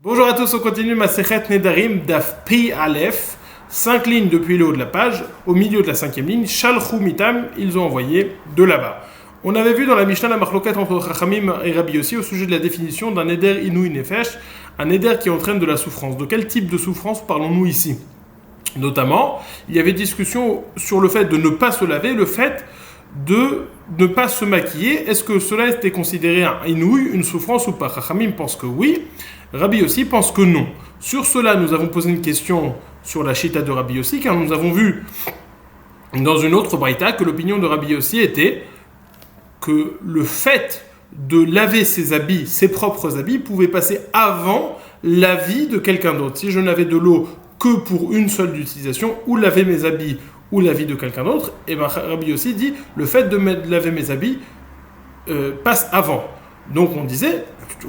Bonjour à tous, on continue Masechet Nedarim Daf Pi Aleph, 5 lignes depuis le haut de la page, au milieu de la 5e ligne, Shalchou Mitam, ils ont envoyé de là-bas. On avait vu dans la Mishnah la marloquette entre Chachamim et Rabbi Yossi au sujet de la définition d'un Neder Inouï Nefesh, un Neder qui entraîne de la souffrance. De quel type de souffrance parlons-nous ici? Notamment, il y avait discussion sur le fait de ne pas se laver, le fait de ne pas se maquiller. Est-ce que cela était considéré un inouï, une souffrance ou pas? Chachamim pense que oui, Rabbi Yossi pense que non. Sur cela, nous avons posé une question sur la chita de Rabbi Yossi, car nous avons vu dans une autre braïta que l'opinion de Rabbi Yossi était que le fait de laver ses habits, ses propres habits, pouvait passer avant l'avis de quelqu'un d'autre. Si je n'avais de l'eau que pour une seule utilisation, ou laver mes habits, ou l'avis de quelqu'un d'autre, et bien Rabbi Yossi dit le fait de laver mes habits passe avant. Donc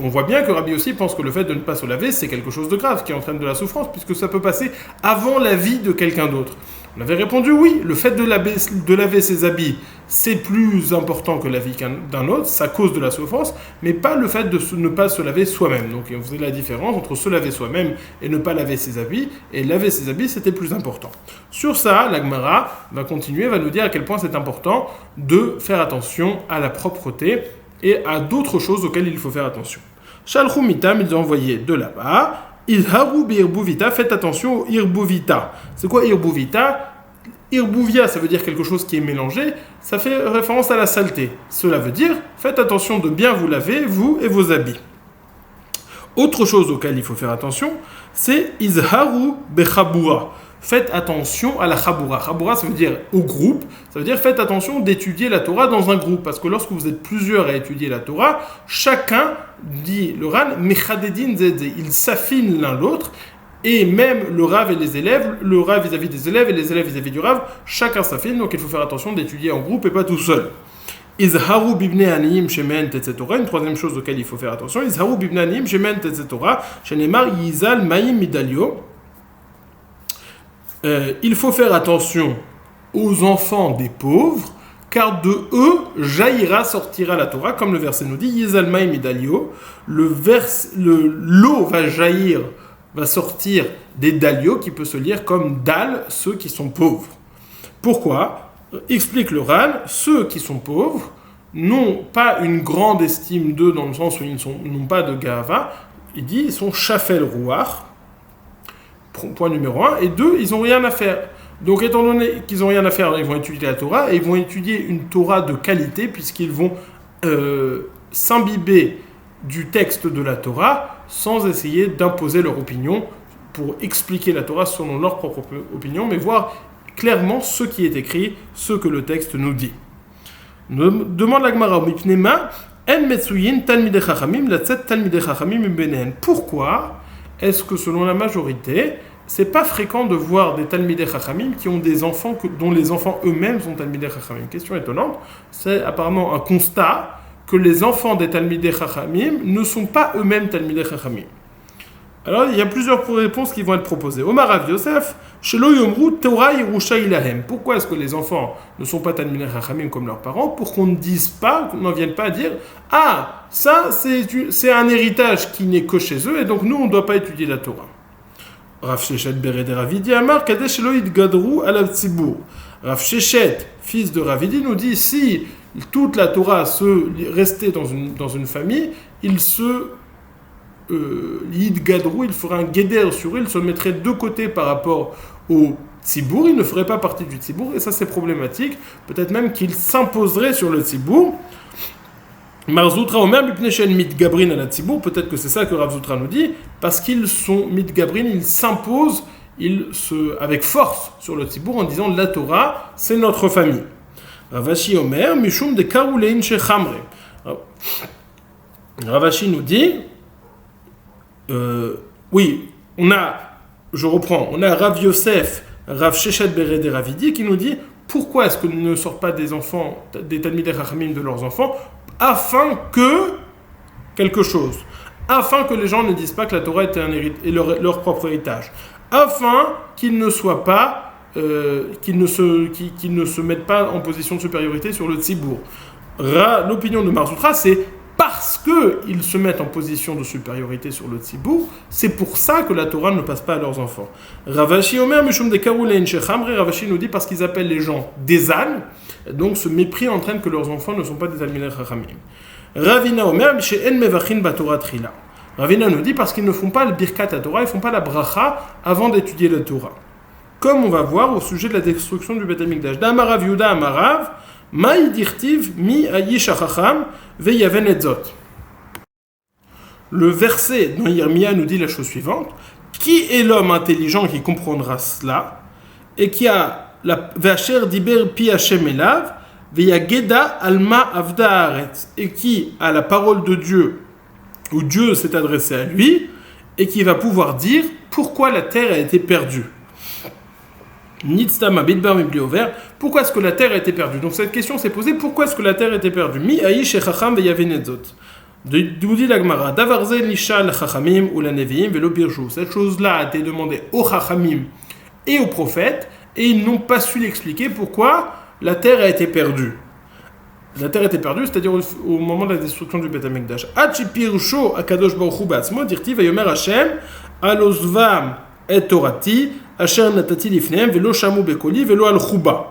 on voit bien que Rabbi Yossi pense que le fait de ne pas se laver, c'est quelque chose de grave, qui entraîne de la souffrance, puisque ça peut passer avant l'avis de quelqu'un d'autre. On avait répondu oui, le fait de laver ses habits, c'est plus important que l'avis d'un autre, ça cause de la souffrance, mais pas le fait de ne pas se laver soi-même. Donc on faisait la différence entre se laver soi-même et ne pas laver ses habits, et laver ses habits, c'était plus important. Sur ça, la Gemara va continuer, va nous dire à quel point c'est important de faire attention à la propreté et à d'autres choses auxquelles il faut faire attention. Shalchou Mitam, ils ont envoyé de là-bas. Ilharu bi irbuvita, faites attention au irbuvita. C'est quoi irbuvita? Irbuvia, ça veut dire quelque chose qui est mélangé, ça fait référence à la saleté. Cela veut dire, faites attention de bien vous laver, vous et vos habits. Autre chose auquel il faut faire attention, c'est izharu bechabura. Faites attention à la chabura. Chabura, ça veut dire au groupe. Ça veut dire faites attention d'étudier la Torah dans un groupe. Parce que lorsque vous êtes plusieurs à étudier la Torah, chacun, dit le Ran, mechadedin zedze. Ils s'affinent l'un l'autre. Et même le Rav et les élèves, le Rav vis-à-vis des élèves et les élèves vis-à-vis du Rav, chacun s'affine. Donc il faut faire attention d'étudier en groupe et pas tout seul. Izharu bibne aniyim shemen tetzetora. Une troisième chose auquel il faut faire attention. Izharu bibne aniyim shemen tetzetora. Shenemar yizal maïm midalio. Il faut faire attention aux enfants des pauvres, car de eux jaillira, sortira la Torah, comme le verset nous dit, Yezalmaï midalio, l'eau va jaillir, va sortir des dalios, qui peut se lire comme dal, ceux qui sont pauvres. Pourquoi? Explique le Ran, ceux qui sont pauvres n'ont pas une grande estime d'eux, dans le sens où ils n'ont pas de gava, il dit, ils sont chafel rouar, point numéro 1, et 2, ils n'ont rien à faire. Donc, étant donné qu'ils n'ont rien à faire, ils vont étudier la Torah, et ils vont étudier une Torah de qualité, puisqu'ils vont s'imbiber du texte de la Torah, sans essayer d'imposer leur opinion, pour expliquer la Torah selon leur propre opinion, mais voir clairement ce qui est écrit, ce que le texte nous dit. Demande la Gemara, en metsuyin talmidei chachamim, latzet talmidei chachamim mbenen. Pourquoi est-ce que selon la majorité, c'est pas fréquent de voir des Talmidei Chachamim qui ont des enfants dont les enfants eux-mêmes sont Talmidei Chachamim? Question étonnante. C'est apparemment un constat que les enfants des Talmidei Chachamim ne sont pas eux-mêmes Talmidei Chachamim. Alors, il y a plusieurs réponses qui vont être proposées. Omar Rav Yosef, Shelo Yomru Torah Yerusha Ilahem. Pourquoi est-ce que les enfants ne sont pas Talmidei Chachamim comme leurs parents? Pour qu'on ne dise pas, qu'on n'en vienne pas à dire ah, ça c'est un héritage qui n'est que chez eux et donc nous on ne doit pas étudier la Torah. Rav Sheshet Bered Ravidi Amar Kadesh Eloïd Gadrou Alav Tzibur. Rav Sheshet, fils de Ravidi, nous dit si toute la Torah restait dans une famille, il se Yid Gadrou, il ferait un guéder sur eux, il se mettrait de côté par rapport au Tzibour, il ne ferait pas partie du Tzibour, et ça c'est problématique, peut-être même qu'il s'imposerait sur le Tzibour. Marzoutra Omer Bipneshen Mitgabrin à la Tzibour, peut-être que c'est ça que Rav Zoutra nous dit, parce qu'ils sont Mitgabrin, ils s'imposent avec force sur le Tzibour en disant la Torah, c'est notre famille. Ravashi Omer, Mishum de Karoulein Shechamre. Ravashi nous dit oui, on a Rav Yosef, Rav Sheshet Bered Ravidi qui nous dit pourquoi est-ce que ne sortent pas des enfants, des Talmidei Chachamim de leurs enfants, afin que les gens ne disent pas que la Torah était leur propre héritage, afin qu'ils ne soient pas, qu'ils ne se mettent pas en position de supériorité sur le Tzibour. L'opinion de Marzoutra, c'est parce parce qu'ils se mettent en position de supériorité sur le tzibou, c'est pour ça que la Torah ne passe pas à leurs enfants. Ravashi Omer Mishum de Karoulein Shechamre, Ravashi nous dit parce qu'ils appellent les gens des ânes, donc ce mépris entraîne que leurs enfants ne sont pas des Talmidei Chachamim. Ravina Omer She'en Mevachin Batorah Trila. Ravina nous dit parce qu'ils ne font pas le Birkat à Torah, ils ne font pas la bracha avant d'étudier la Torah. Comme on va voir au sujet de la destruction du Beth Amikdash. D'Amarav Yuda Amarav, Maï dirtiv mi ayish achacham veyaven etzot. Le verset dans Yirmia nous dit la chose suivante. Qui est l'homme intelligent qui comprendra cela et qui a la Vacher diber pi Hashem elav veyageda alma avda haaretz, et qui a la parole de Dieu où Dieu s'est adressé à lui et qui va pouvoir dire pourquoi la terre a été perdue. Nitztama bidbar mibli over. Pourquoi est-ce que la terre a été perdue? Donc cette question s'est posée, pourquoi est-ce que la terre a été perdue? Mi aish echacham veyaven etzot. D'où dit la Gemara, davarze lisha la chachamim ou la neviim velo birjou. Cette chose-là a été demandée aux chachamim et aux prophètes et ils n'ont pas su l'expliquer pourquoi la terre a été perdue. La terre a été perdue, c'est-à-dire au moment de la destruction du Beth Amikdash. Achi pirsho akadosh baruch hu ba'atzmo dirti vayomer Hashem alozvam et torati asher natati lifnehem velo shamu bekoli velo al chuba.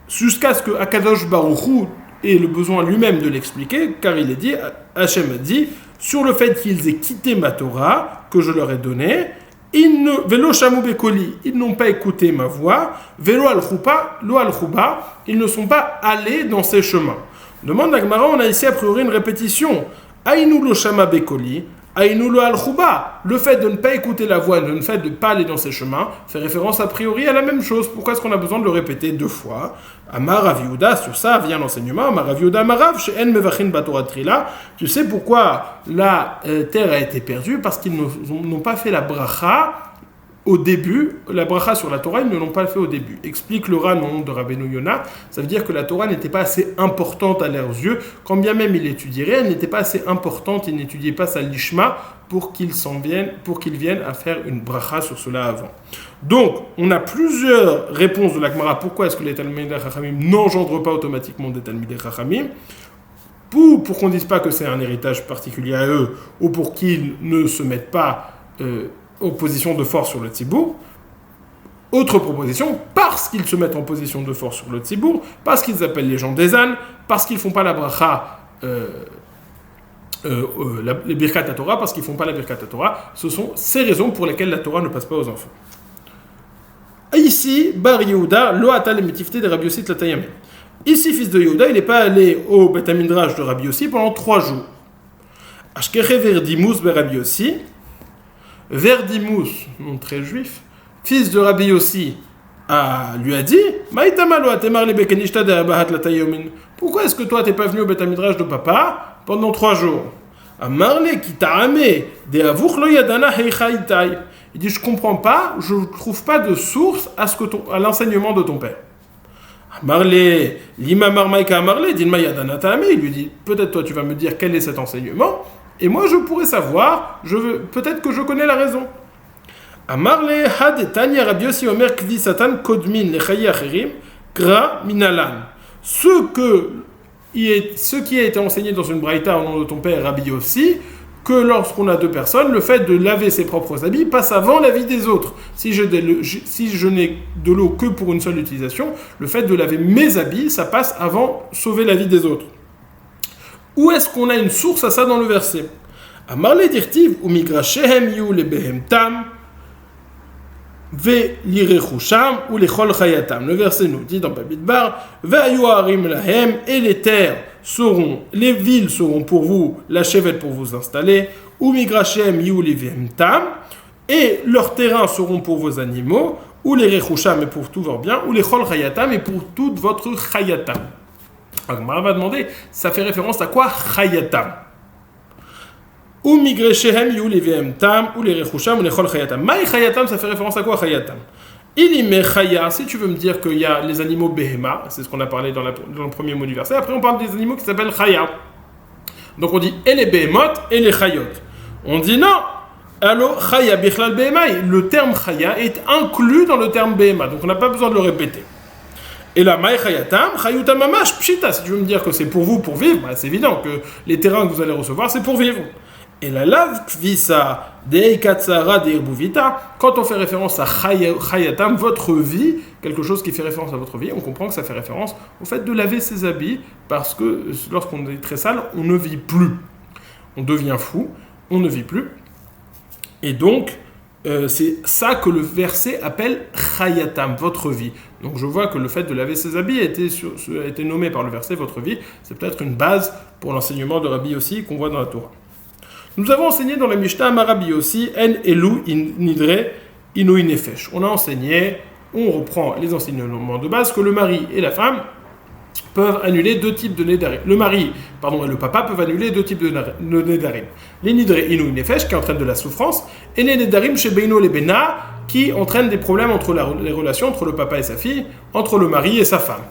Jusqu'à ce que Akadosh baruch hu ait le besoin lui-même de l'expliquer, car il est dit, Hashem a dit, sur le fait qu'ils aient quitté ma Torah, que je leur ai donnée, velo shamu bekoli, ils n'ont pas écouté ma voix, velo al chuba, lo al chuba, ils ne sont pas allés dans ces chemins. Demande à Gemara, on a ici a priori une répétition. Aïnou lo shama bekoli, aïnou lo al chuba. Le fait de ne pas écouter la voix, le fait de ne pas aller dans ces chemins, fait référence a priori à la même chose. Pourquoi est-ce qu'on a besoin de le répéter deux fois? Amar Rav Yehuda, sur ça vient l'enseignement. Amar Rav Yehuda Amarav, she'en mevachin batorah trila. Tu sais pourquoi la terre a été perdue? Parce qu'ils n'ont pas fait la bracha au début, la bracha sur la Torah, ils ne l'ont pas fait au début. Explique le Ranon de Rabbeinu Yona, ça veut dire que la Torah n'était pas assez importante à leurs yeux, quand bien même ils l'étudieraient, elle n'était pas assez importante, ils n'étudiaient pas sa lishma pour qu'ils viennent à faire une bracha sur cela avant. Donc, on a plusieurs réponses de la Gemara, pourquoi est-ce que les Talmidei Chachamim n'engendrent pas automatiquement des Talmidei Chachamim, pour qu'on ne dise pas que c'est un héritage particulier à eux, ou pour qu'ils ne se mettent pas en position de force sur le tzibour. Autre proposition, parce qu'ils se mettent en position de force sur le tzibour, parce qu'ils appellent les gens des ânes, parce qu'ils ne font pas la bracha, les birkat à Torah, parce qu'ils ne font pas la birkat à Torah. Ce sont ces raisons pour lesquelles la Torah ne passe pas aux enfants. Ici, Bar Yehuda, lo atal mitifte de Rabbi Yossi Tlatayame. Ici, fils de Yehuda, il n'est pas allé au Beth Midrash de Rabbi Yossi pendant 3 jours. Ashkeche verdimus be Rabbi Yossi. Verdimus, nom très juif, fils de Rabbi Yossi, lui a dit pourquoi est-ce que toi t'es pas venu au Beth Midrash de papa pendant 3 jours? Il dit je comprends pas, je ne trouve pas de source à l'enseignement de ton père. Il lui dit peut-être toi tu vas me dire quel est cet enseignement. Et moi, je pourrais savoir, peut-être que je connais la raison. Amarle had tanya Rabbi Yossi omer kvi satan kodmin lechayi acherim gra minalan. Ce qui a été enseigné dans une braïta au nom de ton père Rabbi Yossi, que lorsqu'on a 2 personnes, le fait de laver ses propres habits passe avant la vie des autres. Si je n'ai de l'eau que pour une seule utilisation, le fait de laver mes habits, ça passe avant sauver la vie des autres. Où est-ce qu'on a une source à ça dans le verset? Amarle dirtiv ou migrashehem yu lebehem tam ve lirechusham ou lechol chayatam. Le verset nous dit dans Bamidbar ve'ayu harim lahem, et les villes seront pour vous, la chevette pour vous installer, ou migrashehem yu lebehem tam, et leurs terrains seront pour vos animaux, ou les rechusham et pour tous vos biens, ou lechol chayatam et pour toute votre chayatam. Agmara va demander, ça fait référence à quoi chayatam? Ou migreshehem yu levehem tam, ou les rechusham, ou les chol chayatam. Maï chayatam, ça fait référence à quoi chayatam? Il y met chaya, si tu veux me dire qu'il y a les animaux behema, c'est ce qu'on a parlé dans le premier mot du verset. Après, on parle des animaux qui s'appellent chaya. Donc on dit et les behemot et les chayot. On dit non, alors chaya bichlal behemai. Le terme chaya est inclus dans le terme behema, donc on n'a pas besoin de le répéter. Et là, Maï Chayatam, Chayutam Mamash, Pshita. Si tu veux me dire que c'est pour vous, pour vivre, bah, c'est évident que les terrains que vous allez recevoir, c'est pour vivre. Et la lave visa de katsara de irbuvita, quand on fait référence à Chayatam, votre vie, quelque chose qui fait référence à votre vie, on comprend que ça fait référence au fait de laver ses habits, parce que lorsqu'on est très sale, on ne vit plus. On devient fou, on ne vit plus. Et donc, c'est ça que le verset appelle Chayatam, votre vie. Donc je vois que le fait de laver ses habits a été nommé par le verset votre vie. C'est peut-être une base pour l'enseignement de Rabbi Yossi qu'on voit dans la Torah. Nous avons enseigné dans la Mishnah à Rabbi Yossi En Elu Nidre Inui Nefesh. On a enseigné, on reprend les enseignements de base, que le mari et la femme peuvent annuler deux types de Nedarim. Le mari, et le papa peuvent annuler deux types de Nedarim. Les Nidre Inui Nefesh, qui entraînent de la souffrance, et les Nedarim chez Beino les Bena, qui entraînent des problèmes entre les relations entre le papa et sa fille, entre le mari et sa femme.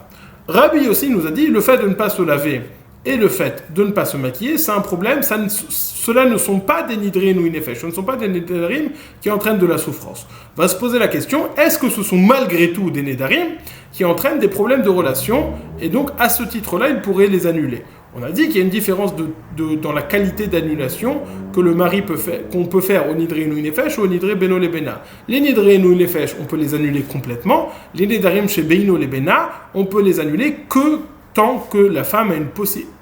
Rabbi aussi nous a dit, le fait de ne pas se laver et le fait de ne pas se maquiller, c'est un problème, cela ne sont pas des Nidrim ou Nefesh, ce ne sont pas des Nedarim qui entraînent de la souffrance. On va se poser la question, est-ce que ce sont malgré tout des Nedarim qui entraînent des problèmes de relation, et donc à ce titre-là, il pourrait les annuler. On a dit qu'il y a une différence dans la qualité d'annulation que le mari qu'on peut faire au Nidre Inui Nefesh ou au Nidre Beno Lebena. Les Nidre Inui Nefesh, on peut les annuler complètement. Les Nedarim chez Beino Lebena, on peut les annuler que tant que la femme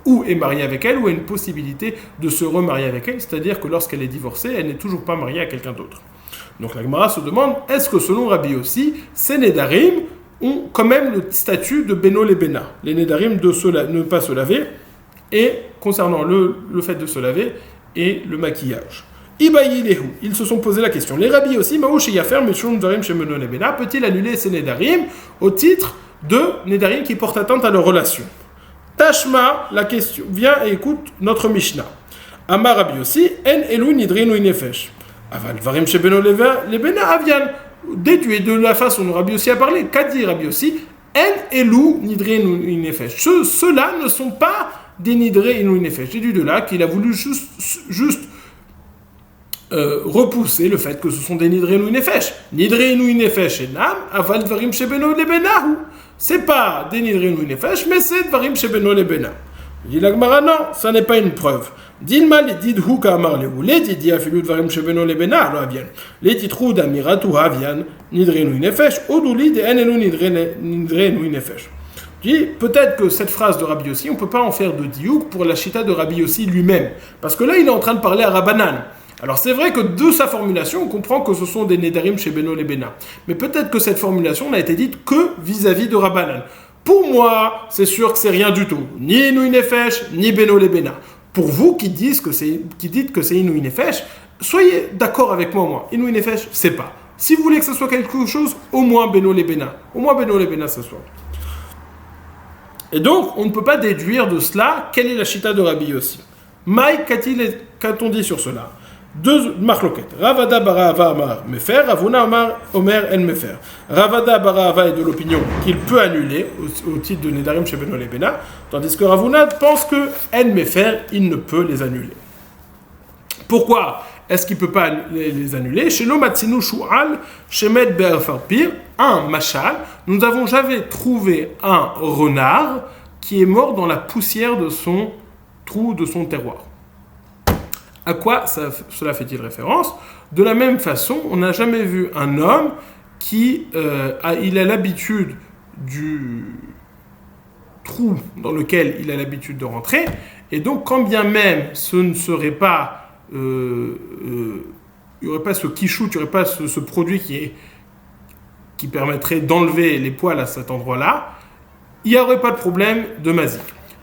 ou est mariée avec elle ou a une possibilité de se remarier avec elle, c'est-à-dire que lorsqu'elle est divorcée, elle n'est toujours pas mariée à quelqu'un d'autre. Donc la Gemara se demande, est-ce que selon Rabbi Yossi, ces Nedarim ont quand même le statut de Beno Lebena, les Nedarim de ne pas se laver, et concernant le fait de se laver et le maquillage. Ibayilehu, ils se sont posé la question. Les Rabbi Yossi, Maouch Yafer, Meshum Darim Shemeno Lebena, peut-il annuler ces Nedarim au titre de Nedarim qui portent atteinte à leur relation? Tashma, la question, viens et écoute notre Mishnah. Amar Rabbi Yossi, En Elu Nidrin ou Nefesh. Aval Varim Shebeno Lebena Avian. Déduit de la façon dont Rabbi Yossi a parlé, qu'a dit Rabbi Yossi? En Elu Nidrin ou Nefesh. Ceux-là ne sont pas des Nidre Inui Nefesh. J'ai dit de là qu'il a voulu juste repousser le fait que ce sont des Nidre Inui Nefesh. Nidre Inui Nefesh et Nam, Aval Dvarim Shebeno Lebenahu. C'est pas des Nidre Inui Nefesh, mais c'est Dvarim Shebeno Lebena. Il dit la Gemara, non, ça n'est pas une preuve. Dilma les didhu kamar lehu, les didi afilu Dvarim Shebeno Lebena, alors avian. Les titrou d'amiratu avian, Nidre Inui Nefesh, oduli de enelu Nidre Inui Nefesh. Peut-être que cette phrase de Rabbi Yossi, on ne peut pas en faire de diouk pour la chita de Rabbi Yossi lui-même. Parce que là, il est en train de parler à Rabbanan. Alors c'est vrai que de sa formulation, on comprend que ce sont des Nedarim chez Beno Lebena. Mais peut-être que cette formulation n'a été dite que vis-à-vis de Rabbanan. Pour moi, c'est sûr que c'est rien du tout. Ni Inui Nefesh, ni Beno Lebena. Pour vous qui dites que c'est Inui Nefesh, soyez d'accord avec moi au moins. Inui Nefesh, c'est pas. Si vous voulez que ce soit quelque chose, au moins Beno Lebena. Au moins Beno Lebena, ce soit. Et donc, on ne peut pas déduire de cela quelle est la chita de Rabbi Yossi. Maï, qu'a-t-on dit sur cela? Deux marloquettes. Ravada Barahava Amar Mefer, Ravuna Amar Omer En Mefer. Ravada Barahava est de l'opinion qu'il peut annuler au titre de Nedarim chez Beno Lebena, tandis que Ravuna pense que En Mefer, il ne peut les annuler. Pourquoi est-ce qu'il ne peut pas les annuler? Chez l'Omatsinu Shu'al, Shemed Be'afarpir, un machal, nous n'avons jamais trouvé un renard qui est mort dans la poussière de son trou, de son terroir. À quoi cela fait-il référence? De la même façon, on n'a jamais vu un homme qui a l'habitude du trou dans lequel il a l'habitude de rentrer, et donc quand bien même ce ne serait pas il n'y aurait pas ce quichout, il n'y aurait pas ce produit qui permettrait d'enlever les poils à cet endroit-là, il n'y aurait pas de problème de mazik.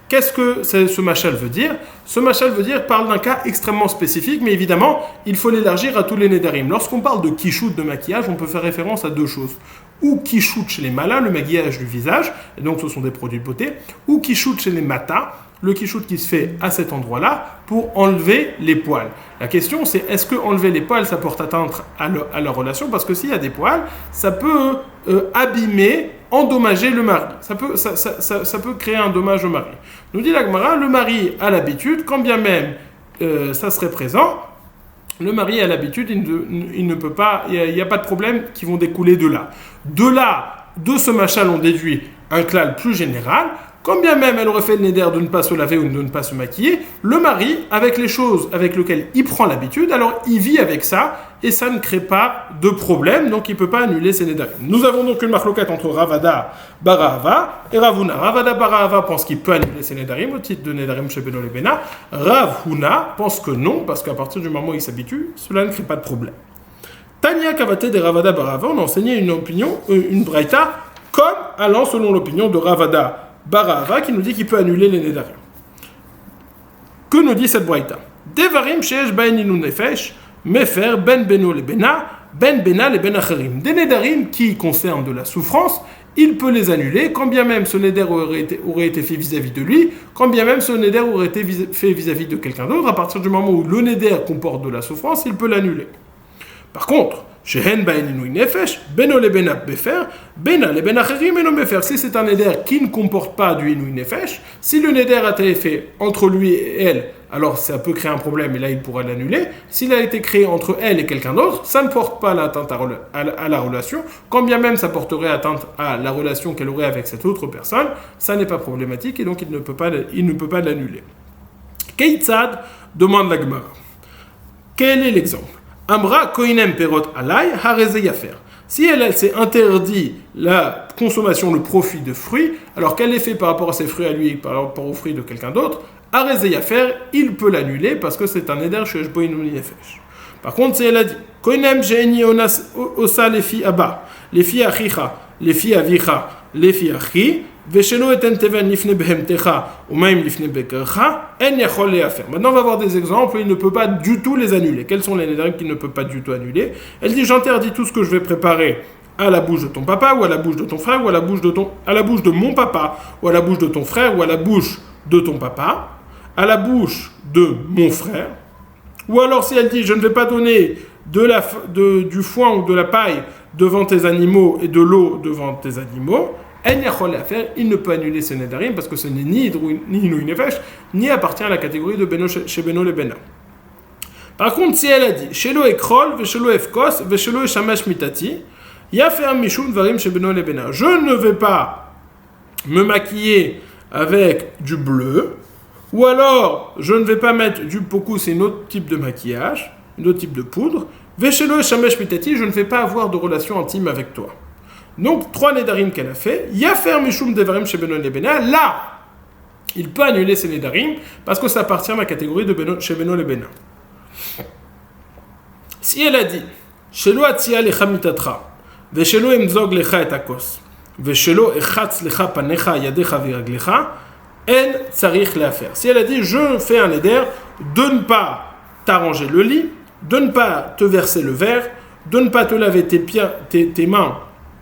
Qu'est-ce que ce machal veut dire? Ce machal parle d'un cas extrêmement spécifique, mais évidemment, il faut l'élargir à tous les nedarim. Lorsqu'on parle de quichout de maquillage, on peut faire référence à deux choses. Ou quichout chez les malas, le maquillage du visage, et donc ce sont des produits de beauté, ou quichout chez les matas, le quichout qui se fait à cet endroit-là pour enlever les poils. La question c'est, est-ce que enlever les poils ça porte atteinte à leur relation? Parce que s'il y a des poils, ça peut abîmer, endommager le mari. Ça peut créer un dommage au mari. Nous dit la Gemara, le mari a l'habitude, quand bien même ça serait présent, le mari a l'habitude, il ne peut pas, il n'y a pas de problème qui vont découler de là. De ce machal, on déduit un klal plus général, quand bien même elle aurait fait le neder de ne pas se laver ou de ne pas se maquiller, le mari, avec les choses avec lesquelles il prend l'habitude, alors il vit avec ça et ça ne crée pas de problème, donc il ne peut pas annuler ses nédarim. Nous avons donc une marloquette entre Ravada Barahava et Ravuna. Ravada Barahava pense qu'il peut annuler ses nédarim au titre de nédarim chez Beno Lebena. Ravuna pense que non, parce qu'à partir du moment où il s'habitue, cela ne crée pas de problème. Tania Kavate de Ravada Barahava, on a enseigné une opinion, une braïta, comme allant selon l'opinion de Ravada Barahava qui nous dit qu'il peut annuler les nédarim. Que nous dit cette braïta? Devarim sheesh baen inu nefesh mefer ben beno lebena ben bena le ben acherim. Des nédarim qui concernent de la souffrance, il peut les annuler quand bien même ce néder aurait été fait vis-à-vis de lui, quand bien même ce néder aurait été fait vis-à-vis de quelqu'un d'autre. À partir du moment où le néder comporte de la souffrance, il peut l'annuler. Par contre, si c'est un neder qui ne comporte pas du inouï nefesh, si le neder a été fait entre lui et elle, alors ça peut créer un problème et là il pourra l'annuler. S'il a été créé entre elle et quelqu'un d'autre, ça ne porte pas l'atteinte à la relation. Quand bien même ça porterait atteinte à la relation qu'elle aurait avec cette autre personne, ça n'est pas problématique et donc il ne peut pas l'annuler. Keitzad demande la Gemara. Quel est l'exemple? Amra koinem perot alay hareze yafer. Si elle s'est interdit la consommation, le profit de fruits, alors qu'elle est fait par rapport à ses fruits à lui, par rapport aux fruits de quelqu'un d'autre, hareze yafer, il peut l'annuler parce que c'est un neder sheyesh bo inouï nefesh. Par contre, si elle a dit koinem she'eni osa lefi abba, lefi achicha, lefi avicha, lefi achi, Maintenant, on va voir des exemples où il ne peut pas du tout les annuler. Quels sont les nédarim qu'il ne peut pas du tout annuler? Elle dit, j'interdis tout ce que je vais préparer à la bouche de ton papa, ou à la bouche de ton frère, ou à la bouche de mon papa, ou à la bouche de ton frère, ou à la bouche de ton papa, à la bouche de mon frère. Ou alors si elle dit, je ne vais pas donner du foin ou de la paille devant tes animaux et de l'eau devant tes animaux, il ne peut annuler ce nédarim parce que ce n'est ni inouï nefesh, ni appartient à la catégorie de chez Beno Lebena. Par contre, si elle a dit Shelo ekrol, veshelo efkos, veshelo eshamesh mitati, yafer mishum varim chez Beno Lebena. Je ne vais pas me maquiller avec du bleu, ou alors je ne vais pas mettre du pokou, c'est un autre type de maquillage, un autre type de poudre, veshelo eshamesh mitati, je ne vais pas avoir de relation intime avec toi. Donc, 3 nédarim qu'elle a fait. Yafer mishum devarim chez Beno Lebena. Là, il peut annuler ces nédarim parce que ça appartient à la catégorie de chez Beno Lebena. Si elle a dit Shelo atzia lecha mitatra, veshelo emzog lecha et akos, veshelo echatz lecha panecha yadecha viraglecha, en tsarich leafer. Si elle a dit je fais un néder de ne pas t'arranger le lit, de ne pas te verser le verre, de ne pas te laver tes mains,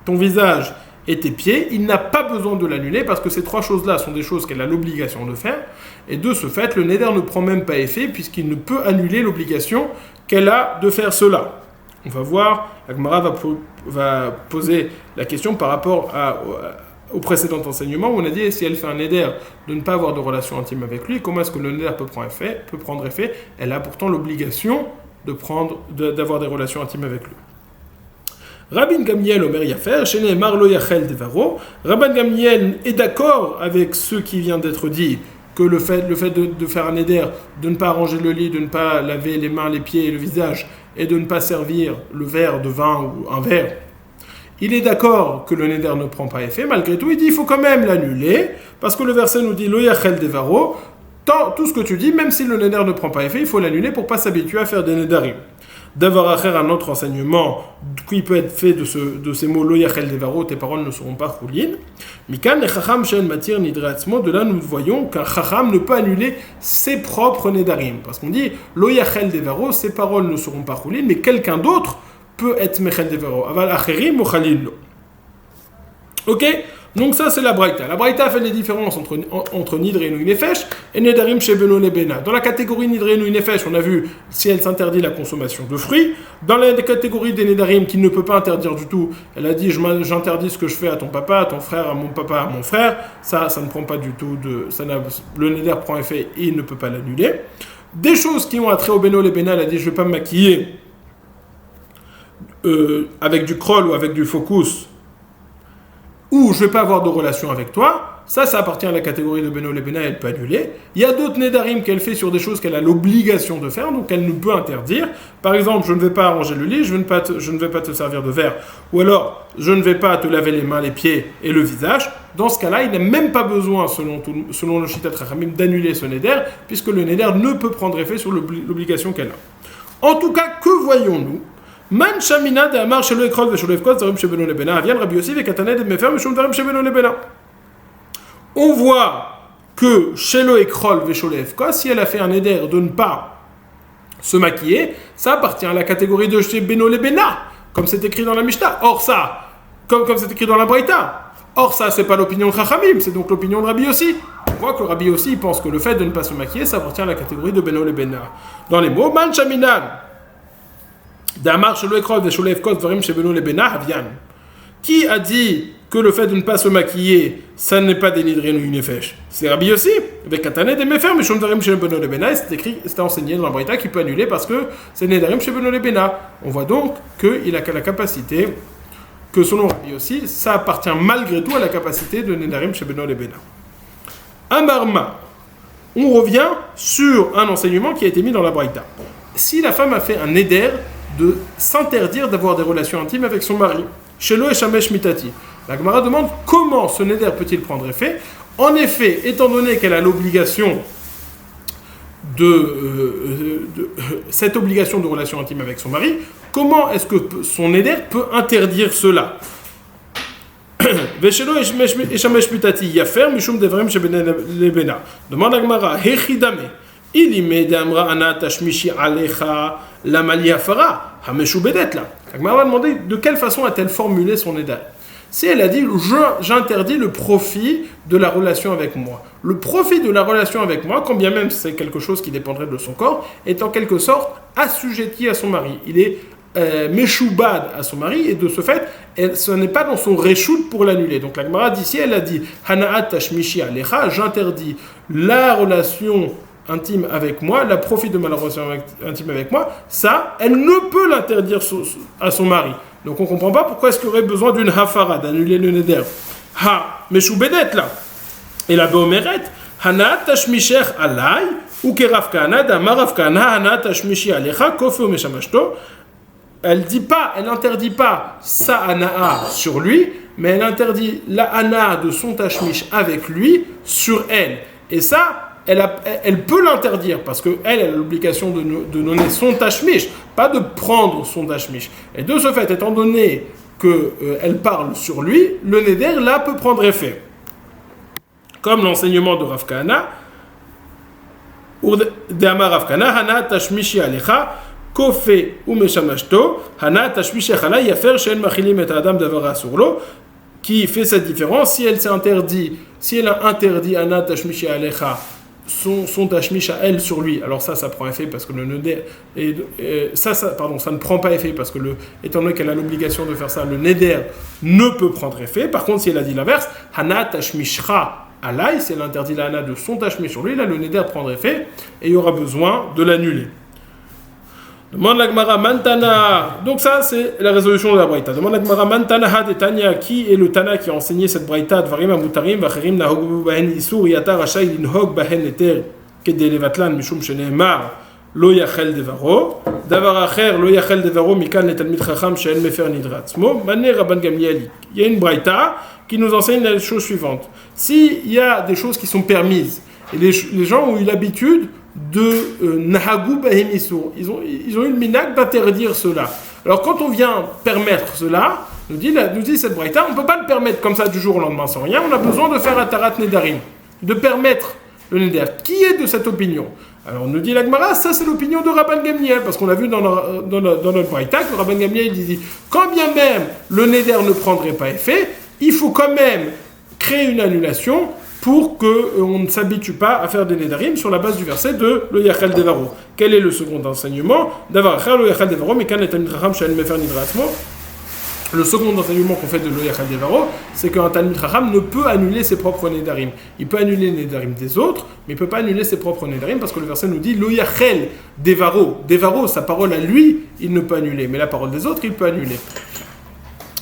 ton visage et tes pieds, il n'a pas besoin de l'annuler parce que ces 3 choses-là sont des choses qu'elle a l'obligation de faire et de ce fait, le néder ne prend même pas effet puisqu'il ne peut annuler l'obligation qu'elle a de faire cela. On va voir, la Gemara va poser la question par rapport au précédent enseignement où on a dit si elle fait un néder de ne pas avoir de relation intime avec lui, comment est-ce que le néder peut prendre effet? Elle a pourtant l'obligation d'avoir des relations intimes avec lui. Rabban Gamliel Omer Yafer, Shene Marlo Yachel Devaro. Rabban Gamliel est d'accord avec ce qui vient d'être dit, que le fait de faire un éder, de ne pas arranger le lit, de ne pas laver les mains, les pieds et le visage, et de ne pas servir le verre de vin ou un verre, il est d'accord que le néder ne prend pas effet. Malgré tout, il dit qu'il faut quand même l'annuler, parce que le verset nous dit Lo Yachel Devaro. Tout ce que tu dis, même si le néder ne prend pas effet, il faut l'annuler pour ne pas s'habituer à faire des nédarim. D'avoir à faire un autre enseignement qui peut être fait de ces mots Lo yachel devaro, tes paroles ne seront pas choulin. Mikan chacham shen matir nidreatzmo, de là nous voyons qu'un chacham ne peut annuler ses propres nedarim. Parce qu'on dit Lo yachel devaro, ses paroles ne seront pas choulin, mais quelqu'un d'autre peut être mechel devaro. Aval acherim ou chalil lo. Ok? Donc ça c'est la braïta. La braïta fait les différences entre nidre et inouï nefesh et nedarim chez Beno Lebena. Dans la catégorie nidre et inouï nefesh, on a vu si elle s'interdit la consommation de fruits. Dans la catégorie des nedarim qui ne peut pas interdire du tout, elle a dit j'interdis ce que je fais à ton papa, à ton frère, à mon papa, à mon frère. Ça ne prend pas du tout le neder prend effet et il ne peut pas l'annuler. Des choses qui ont attrait au Beno Lebena, elle a dit je ne vais pas me maquiller avec du krol ou avec du focus ou je ne vais pas avoir de relation avec toi, ça appartient à la catégorie de Beno Lebena, elle peut annuler. Il y a d'autres Nedarim qu'elle fait sur des choses qu'elle a l'obligation de faire, donc elle ne peut interdire. Par exemple, je ne vais pas arranger le lit, je ne vais pas te servir de verre, ou alors je ne vais pas te laver les mains, les pieds et le visage. Dans ce cas-là, il n'a même pas besoin, selon le Shitat Chachamim, d'annuler ce Neder, puisque le Neder ne peut prendre effet sur l'obligation qu'elle a. En tout cas, que voyons-nous? Man shamina de amar shelo ekrol veshelo evkot zarim shebeno lebena avian Rabbi Yossi vekatane de mefer mishum darim shebeno lebena. On voit que shelo ekrol veshelo evkot, si elle a fait un éder de ne pas se maquiller, ça appartient à la catégorie de shebeno lebena, comme c'est écrit dans la Mishnah. Or ça, comme c'est écrit dans la Braïta. Or ça, c'est pas l'opinion de Chachamim, c'est donc l'opinion de Rabbi Yossi. On voit que Rabbi Yossi pense que le fait de ne pas se maquiller, ça appartient à la catégorie de beno lebena. Dans les mots, man shaminan d'amar shelo ekrol veshelo evkot zarim shebeno lebena avian. Qui a dit que le fait de ne pas se maquiller, ça n'est pas dénidré ou une nefesh? C'est Rabbi Yossi. Avec Katane de Mefer, mais Shomdarim chez Beno Lebena, c'est enseigné dans la Braïta qui peut annuler parce que c'est Nedarim chez Beno Lebena. On voit donc qu'il a la capacité, que selon Rabbi Yossi, ça appartient malgré tout à la capacité de Nedarim chez Beno Lebena. Amarma, on revient sur un enseignement qui a été mis dans la Braïta. Si la femme a fait un Neder de s'interdire d'avoir des relations intimes avec son mari, Shelo et Shamesh Mitati. La Gemara demande comment ce neder peut-il prendre effet. En effet, étant donné qu'elle a l'obligation cette obligation de relation intime avec son mari, comment est-ce que son neder peut interdire cela? Veshelo et Shamesh Mitati yafer mishum devrim shebenen lebena. Demande la Gemara hechidame. Il y met d'amra ana tashmishi alecha la maliafara hameshubedet la. La Gemara va demander de quelle façon a-t-elle formulé son neder. Si elle a dit j'interdis le profit de la relation avec moi. Le profit de la relation avec moi, quand bien même c'est quelque chose qui dépendrait de son corps, est en quelque sorte assujetti à son mari. Il est méchoubad à son mari et de ce fait, ce n'est pas dans son reshout pour l'annuler. Donc la Gemara d'ici, elle a dit Hanaat tashmishi alecha, j'interdis la relation intime avec moi, la profit de ma relation intime avec moi, ça, elle ne peut l'interdire à son mari. Donc on ne comprend pas pourquoi est-ce qu'il y aurait besoin d'une hafara, d'annuler le neder. Ha, meshoubedet là. Et la beomeret, hana tashmisher alay, ou kerav kana, damarav kana, hana tashmishi alecha, kofe meshamashto. Elle n'interdit pas sa anaa sur lui, mais elle interdit la anaa de son tashmish avec lui sur elle. Et ça, elle peut l'interdire parce qu'elle a l'obligation de donner son tashmish, pas de prendre son tashmish. Et de ce fait, étant donné qu'elle parle sur lui, le neder là peut prendre effet. Comme l'enseignement de Rav Kahana, d'Amar Rav Kahana, Hana tashmishi alecha, kofe ou meshamashto, Hana tashmishi echala yafer shen machilim et adam davara surlo, qui fait cette différence. Si elle a interdit Hana tashmishi alecha, son tashmish à elle sur lui, alors ça prend effet parce que le neder ça ne prend pas effet parce que étant donné qu'elle a l'obligation de faire ça, le neder ne peut prendre effet. Par contre, si elle a dit l'inverse, hana tashmishra alay, si elle interdit la hana de son tashmish sur lui, là le neder prendra effet et il y aura besoin de l'annuler. Demande la Gemara Mantana. Donc ça c'est la résolution de la Braïta. Demande la Gemara Mantana de Tanya, qui est le Tana qui a enseigné cette Braïta Dvarim amutarim vacherim nahog bahen isur yata rachai linhog bahen eter kedei levatlan mishum sheneemar lo yachel devaro davar acher lo yachel devaro mikan letalmid chacham she'en mefer nidratzmo mané Rabban Gamliel. Il y a une Braïta qui nous enseigne la chose suivante. S'il y a des choses qui sont permises et les gens ont eu l'habitude de Nahagou Bahim Issour. Ils ont eu le minag d'interdire cela. Alors quand on vient permettre cela, nous dit cette Braïta, on ne peut pas le permettre comme ça du jour au lendemain sans rien, on a besoin de faire un Tarat Nedarim, de permettre le Neder. Qui est de cette opinion? Alors nous dit la Gemara, ça c'est l'opinion de Rabban Gamliel, parce qu'on a vu dans notre Braïta que Rabban Gamliel dit, quand bien même le Neder ne prendrait pas effet, il faut quand même créer une annulation pour qu'on ne s'habitue pas à faire des Nedarim sur la base du verset de le Yachel Devaro. Quel est le second enseignement? Le second enseignement qu'on fait de lo Yachel Devaro, c'est qu'un Talmid Chacham ne peut annuler ses propres Nedarim. Il peut annuler les Nedarim des autres, mais il ne peut pas annuler ses propres Nedarim parce que le verset nous dit lo Yachel Devaro. Devaro, sa parole à lui, il ne peut annuler, mais la parole des autres, il peut annuler.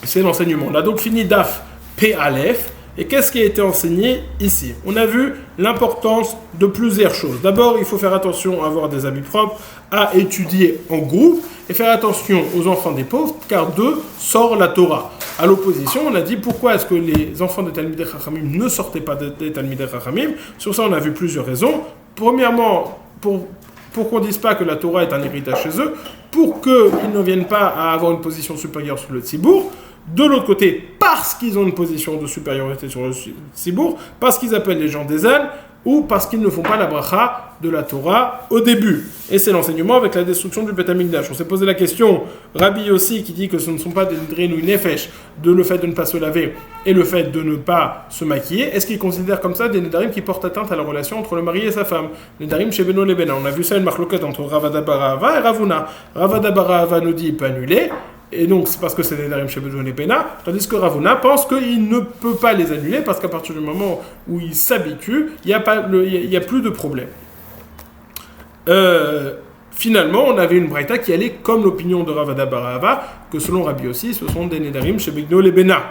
C'est l'enseignement. On a donc fini Daf P Aleph. Et qu'est-ce qui a été enseigné ici? On a vu l'importance de plusieurs choses. D'abord, il faut faire attention à avoir des habits propres, à étudier en groupe et faire attention aux enfants des pauvres, car d'eux sort la Torah. À l'opposition, on a dit pourquoi est-ce que les enfants des Talmidei Chachamim ne sortaient pas des Talmidei Chachamim. Sur ça, on a vu plusieurs raisons. Premièrement, pour qu'on ne dise pas que la Torah est un héritage chez eux, pour qu'ils ne viennent pas à avoir une position supérieure sur le Tzibour. De l'autre côté, parce qu'ils ont une position de supériorité sur le Tzibour, parce qu'ils appellent les gens des ânes, ou parce qu'ils ne font pas la bracha de la Torah au début. Et c'est l'enseignement avec la destruction du Beth Amikdash. On s'est posé la question, Rabbi Yossi qui dit que ce ne sont pas des nidrin ou nefesh, de le fait de ne pas se laver et le fait de ne pas se maquiller, est-ce qu'il considère comme ça des nidarim qui portent atteinte à la relation entre le mari et sa femme? Nidarim chez Beno Lebena. On a vu ça une marloquette entre Ravada Barahava et Ravuna. Ravada Barahava nous dit il peut annuler. Et donc, c'est parce que c'est des Nedarim chez Bedouin et Pena, tandis que Ravuna pense qu'il ne peut pas les annuler parce qu'à partir du moment où il s'habitue, il n'y a plus de problème. Finalement, on avait une braïta qui allait comme l'opinion de Ravada Barahava, que selon Rabbi aussi, ce sont des Nedarim chez Bedouin et Pena.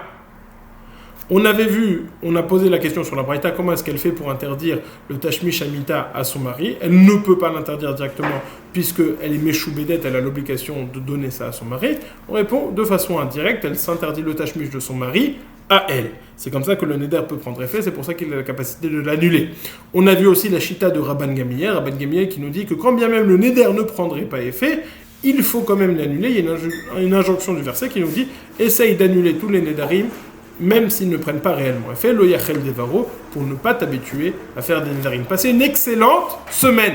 On a posé la question sur la braïta, comment est-ce qu'elle fait pour interdire le tashmish amita à son mari? Elle ne peut pas l'interdire directement puisqu'elle est méchoubedet, elle a l'obligation de donner ça à son mari. On répond de façon indirecte, elle s'interdit le tashmish de son mari à elle. C'est comme ça que le neder peut prendre effet, c'est pour ça qu'il a la capacité de l'annuler. On a vu aussi la chita de Rabban Gamliel qui nous dit que quand bien même le neder ne prendrait pas effet, il faut quand même l'annuler. Il y a une injonction du verset qui nous dit « Essaye d'annuler tous les nedarim » même s'ils ne prennent pas réellement effet, lo yachel devaro, pour ne pas t'habituer à faire des nedarim. Passez une excellente semaine.